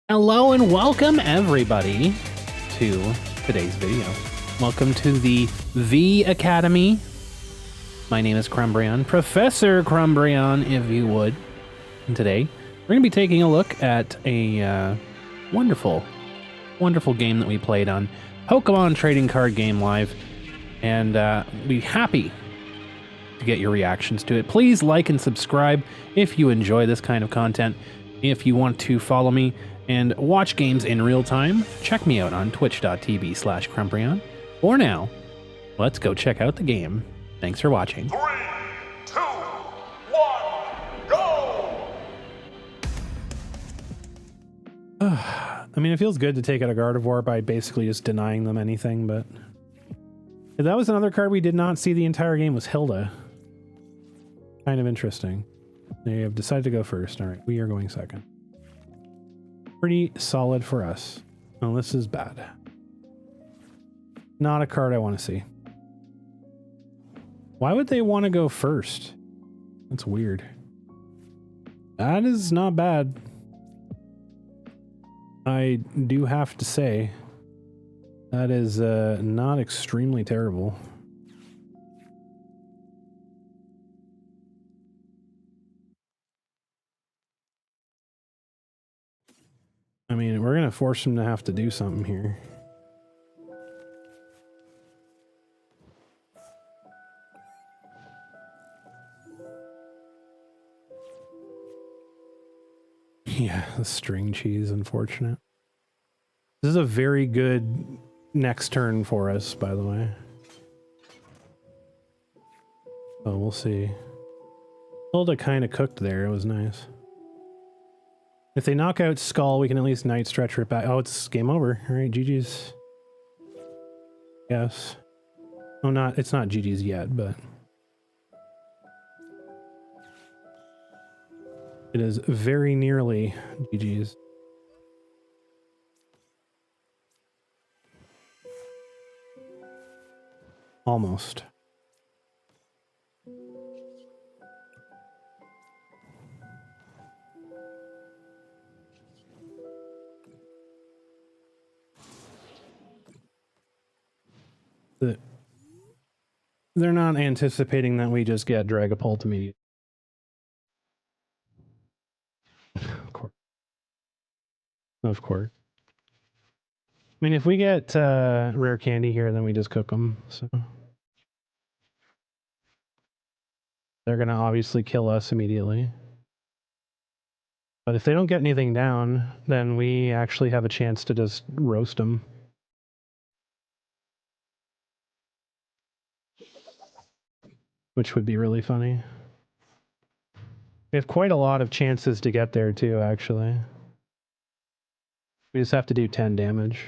Hello and welcome everybody to today's video. Welcome to the Vee Academy. My name is Crumbrion, Professor Crumbrion, if you would. And today we're going to be taking a look at a wonderful game that we played on Pokemon Trading Card Game Live, and be happy to get your reactions to it. Please like and subscribe if you enjoy this kind of content. If you want to follow me and watch games in real time, check me out on twitch.tv/Crumbrion. For now, let's go check out the game. Thanks for watching. 3, 2, 1, go! I mean, it feels good to take out a Gardevoir by basically just denying them anything, but that was another card we did not see the entire game, was Hilda. Kind of interesting. They have decided to go first. All right, we are going second. Pretty solid for us. Oh, this is bad. Not a card I want to see. Why would they want to go first? That's weird. That is not bad. I do have to say, that is not extremely terrible. I mean, we're gonna force him to have to do something here. Yeah, the string cheese, unfortunate. This is a very good next turn for us, by the way. Oh, we'll see. Hilda kind of cooked there, it was nice. If they knock out Skull, we can at least Night Stretcher it back. Oh, it's game over. All right, GG's. Yes. Oh, it's not GG's yet, but it is very nearly GG's. Almost. They're not anticipating that we just get Dragapult immediately. Of course. Of course. I mean, if we get rare candy here, then we just cook them. So they're going to obviously kill us immediately. But if they don't get anything down, then we actually have a chance to just roast them. Which would be really funny. We have quite a lot of chances to get there too, actually. We just have to do 10 damage.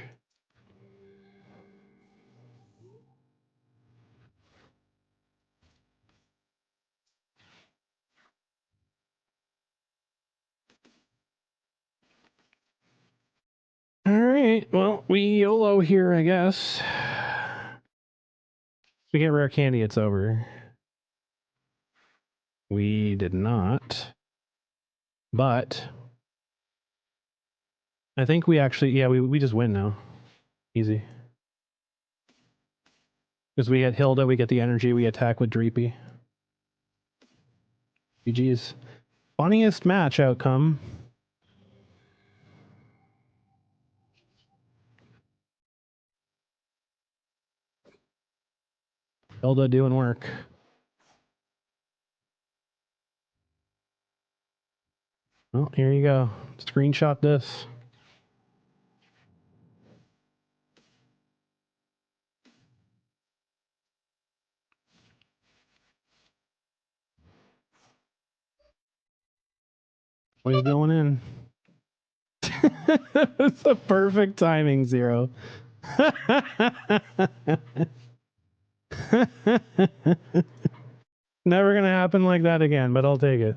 Alright, well, we YOLO here, I guess. If we get rare candy, it's over. We did not. But I think we actually, yeah, we just win now. Easy. Because we get Hilda, we get the energy, we attack with Dreepy. GG's. Funniest match outcome. Hilda doing work. Well, here you go. Screenshot this. Always going in. It's the perfect timing, Zero. Never gonna happen like that again, but I'll take it.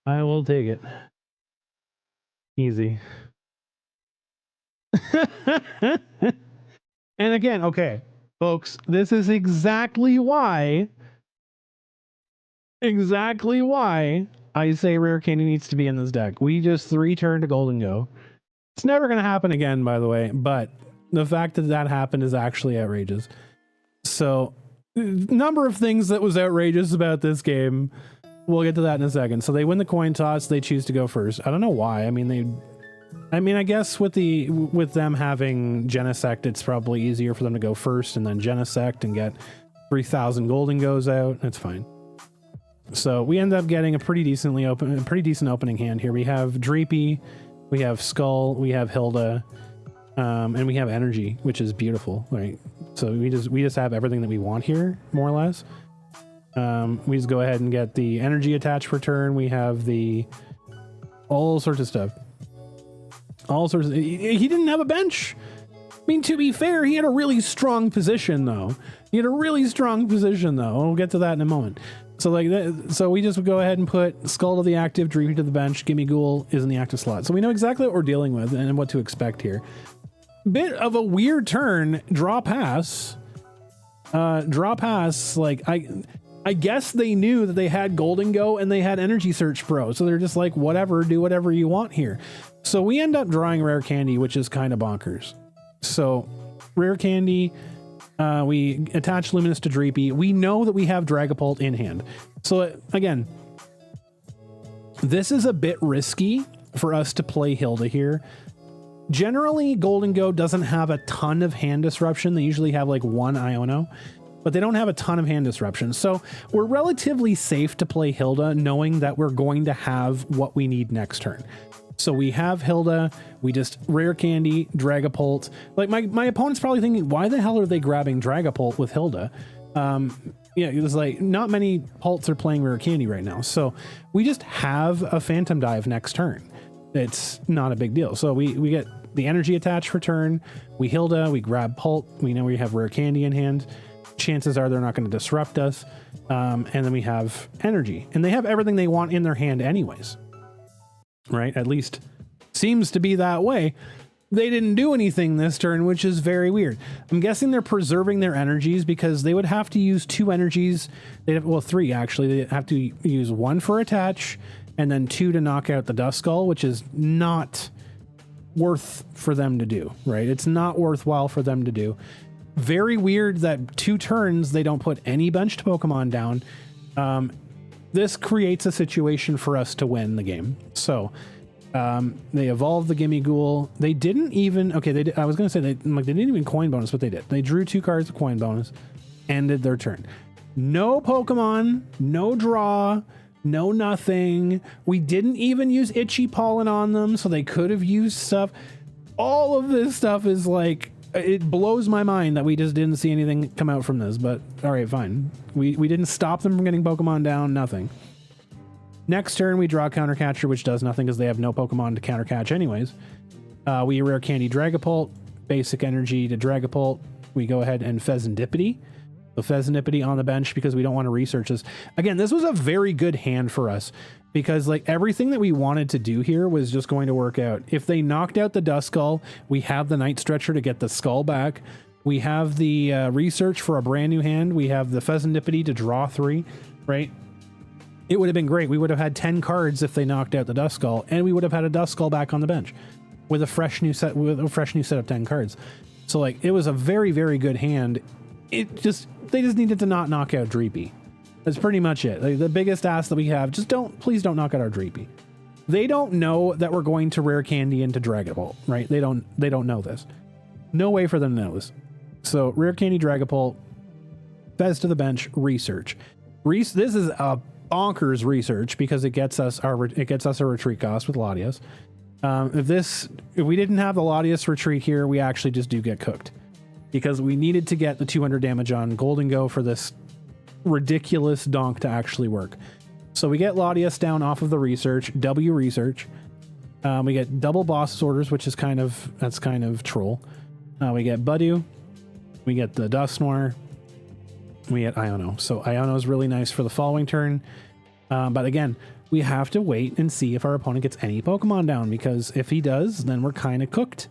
I will take it. Easy. And again, okay, folks, this is exactly why I say Rare Candy needs to be in this deck. We just 3-turn to Gholdengo. It's never going to happen again, by the way, but the fact that that happened is actually outrageous. So, number of things that was outrageous about this game. We'll get to that in a second. So they win the coin toss. They choose to go first. I don't know why. I mean, I guess with them having Genesect, it's probably easier for them to go first and then Genesect and get 3,000 Gholdengos out. That's fine. So we end up getting a pretty decent opening hand here. We have Dreepy, we have Skull, we have Hilda, and we have Energy, which is beautiful, right? So we just have everything that we want here, more or less. We just go ahead and get the Energy attached for turn. We have all sorts of stuff. He didn't have a bench. I mean, to be fair, he had a really strong position, though. We'll get to that in a moment. So so we just go ahead and put Skull to the active, Dreepy to the bench, Gimme Ghoul is in the active slot. So we know exactly what we're dealing with and what to expect here. Bit of a weird turn. Draw pass. Like, I guess they knew that they had Gholdengo and they had Energy Search Pro. So they're just like, whatever, do whatever you want here. So we end up drawing Rare Candy, which is kind of bonkers. So Rare Candy, we attach Luminous to Dreepy. We know that we have Dragapult in hand. So again, this is a bit risky for us to play Hilda here. Generally, Gholdengo doesn't have a ton of hand disruption. They usually have like one Iono, but they don't have a ton of hand disruption. So we're relatively safe to play Hilda, knowing that we're going to have what we need next turn. So we have Hilda, we just Rare Candy, Dragapult. Like my opponent's probably thinking, why the hell are they grabbing Dragapult with Hilda? Yeah, it was like not many Pults are playing Rare Candy right now. So we just have a Phantom Dive next turn. It's not a big deal. So we get the Energy attached for turn. We Hilda, we grab Pult. We know we have Rare Candy in hand. Chances are they're not going to disrupt us. And then we have Energy. And they have everything they want in their hand anyways. Right? At least seems to be that way. They didn't do anything this turn, which is very weird. I'm guessing they're preserving their energies because they would have to use 2 energies. They'd have, well, 3 actually. They have to use 1 for attach and then 2 to knock out the Duskull, which is not worth for them to do, right? It's not worthwhile for them to do. Very weird that 2 turns they don't put any benched Pokemon down. This creates a situation for us to win the game. So they evolved the Gimme Ghoul. They didn't even, okay, I was going to say they didn't even coin bonus, but they did. They drew 2 cards of coin bonus, ended their turn. No Pokemon, no draw, no nothing. We didn't even use Itchy Pollen on them, so they could have used stuff. All of this stuff is like, it blows my mind that we just didn't see anything come out from this, but all right, fine. We didn't stop them from getting Pokemon down, nothing. Next turn, we draw Counter Catcher, which does nothing because they have no Pokemon to counter catch anyways. We Rare Candy Dragapult, basic energy to Dragapult. We go ahead and Fezandipiti. The Fezandipiti on the bench because we don't want to research this. Again, this was a very good hand for us because like everything that we wanted to do here was just going to work out. If they knocked out the Duskull, we have the Night Stretcher to get the Skull back. We have the research for a brand new hand. We have the Fezandipiti to draw 3, right? It would have been great. We would have had 10 cards if they knocked out the Duskull, and we would have had a Duskull back on the bench with a fresh new set of 10 cards. So like it was a very, very good hand. They just needed to not knock out Dreepy. That's pretty much it. Like, the biggest ask that we have, please don't knock out our Dreepy. They don't know that we're going to Rare Candy into Dragapult, right? They don't know this. No way for them to know this. So Rare Candy Dragapult, Fez to the bench, research. This is a bonkers research because it gets us a retreat cost with Latias. If we didn't have the Latias retreat here, we actually just do get cooked. Because we needed to get the 200 damage on Gholdengo for this ridiculous donk to actually work. So we get Latias down off of the research, W research. We get double boss orders, which is kind of troll. We get Budew. We get the Dusknoir. We get Iono. So Iono is really nice for the following turn. But again, we have to wait and see if our opponent gets any Pokemon down, because if he does, then we're kind of cooked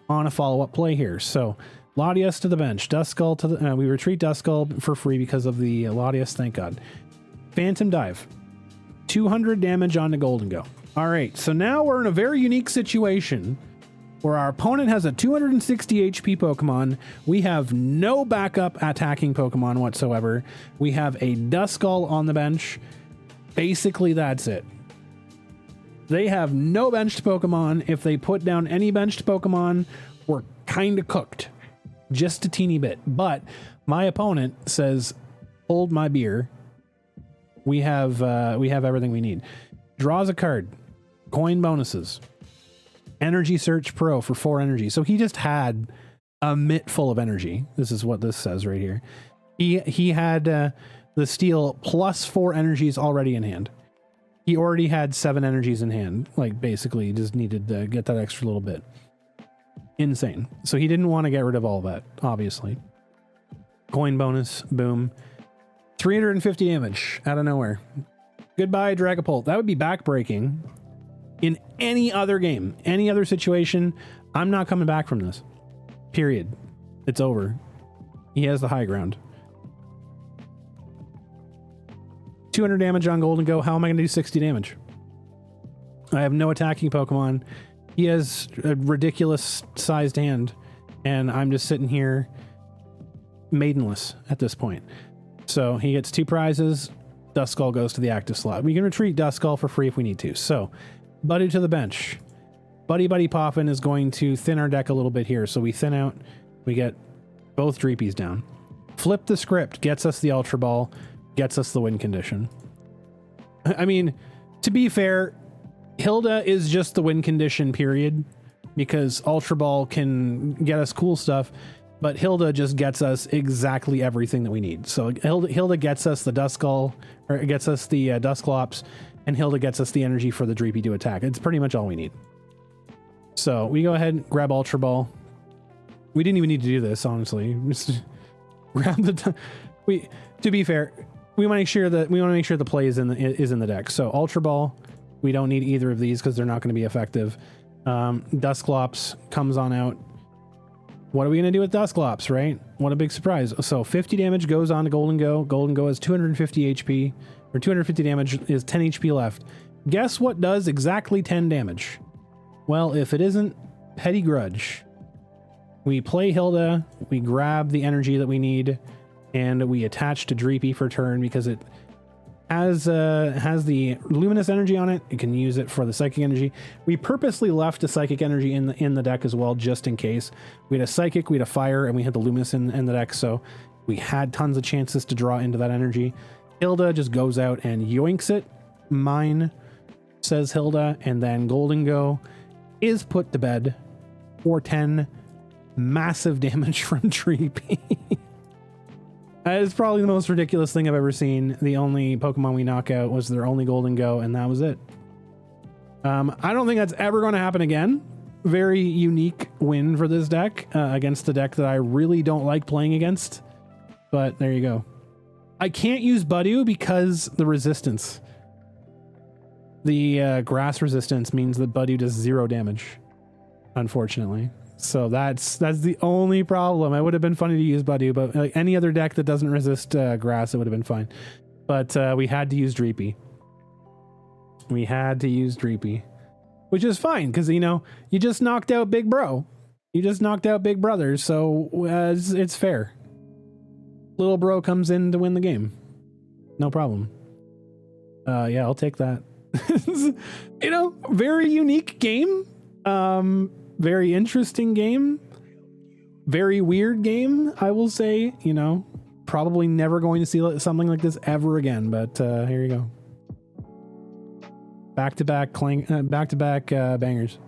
on a follow-up play here. So Latias to the bench, Duskull to the... we retreat Duskull for free because of the Latias, thank God. Phantom Dive. 200 damage onto Gholdengo. All right, so now we're in a very unique situation where our opponent has a 260 HP Pokemon. We have no backup attacking Pokemon whatsoever. We have a Duskull on the bench. Basically, that's it. They have no benched Pokemon. If they put down any benched Pokemon, we're kind of cooked. Just a teeny bit. But my opponent says, hold my beer. We have everything we need. Draws a card. Coin bonuses. Energy Search Pro for 4 energy. So he just had a mitt full of energy. This is what this says right here. He had the steel plus 4 energies already in hand. He already had 7 energies in hand. Like, basically, he just needed to get that extra little bit. Insane. So he didn't want to get rid of all that, obviously. Coin bonus. Boom. 350 damage out of nowhere. Goodbye, Dragapult. That would be backbreaking. In any other game, any other situation, I'm not coming back from this. Period. It's over. He has the high ground. 200 damage on Gholdengo. How am I going to do 60 damage? I have no attacking Pokemon. He has a ridiculous sized hand, and I'm just sitting here maidenless at this point. So he gets 2 prizes. Duskull goes to the active slot. We can retreat Duskull for free if we need to. So Budew to the bench. Buddy Poffin is going to thin our deck a little bit here. So we thin out. We get both Dreepies down. Flip the script. Gets us the Ultra Ball. Gets us the win condition. I mean, to be fair, Hilda is just the win condition, period. Because Ultra Ball can get us cool stuff. But Hilda just gets us exactly everything that we need. So Hilda gets us the Duskull, or gets us the Dusclops, and Hilda gets us the energy for the Dreepy to attack. It's pretty much all we need. So we go ahead and grab Ultra Ball. We didn't even need to do this, honestly. Just grab the. To be fair, we want to make sure that the play is in the deck. So Ultra Ball, we don't need either of these because they're not going to be effective. Dusclops comes on out. What are we going to do with Dusclops, right? What a big surprise. So 50 damage goes on to Gholdengo. Gholdengo has 250 HP, or 250 damage is 10 HP left. Guess what does exactly 10 damage? Well, if it isn't Petty Grudge, we play Hilda, we grab the energy that we need, and we attach to Dreepy for turn because it has the luminous energy on it. You can use it for the psychic energy. We purposely left a psychic energy in the deck as well, just in case. We had a psychic, we had a fire, and we had the luminous in the deck, so we had tons of chances to draw into that energy. Hilda just goes out and yoinks it. Mine, says Hilda, and then Gholdengo is put to bed for 10 massive damage from Dreepy. It's probably the most ridiculous thing I've ever seen. The only Pokemon we knock out was their only Gholdengo, and that was it. I don't think that's ever going to happen again. Very unique win for this deck against the deck that I really don't like playing against. But there you go. I can't use Budew because the resistance. The grass resistance means that Budew does 0 damage, unfortunately. So that's the only problem. It would have been funny to use Budew, but like any other deck that doesn't resist grass, it would have been fine. But we had to use Dreepy. We had to use Dreepy, which is fine because, you know, you just knocked out Big Bro. You just knocked out Big Brother, so it's fair. Little bro comes in to win the game. No problem. Yeah, I'll take that. You know, very unique game. Very interesting game. Very weird game, I will say. You know, probably never going to see something like this ever again, but here you go. Back-to-back bangers.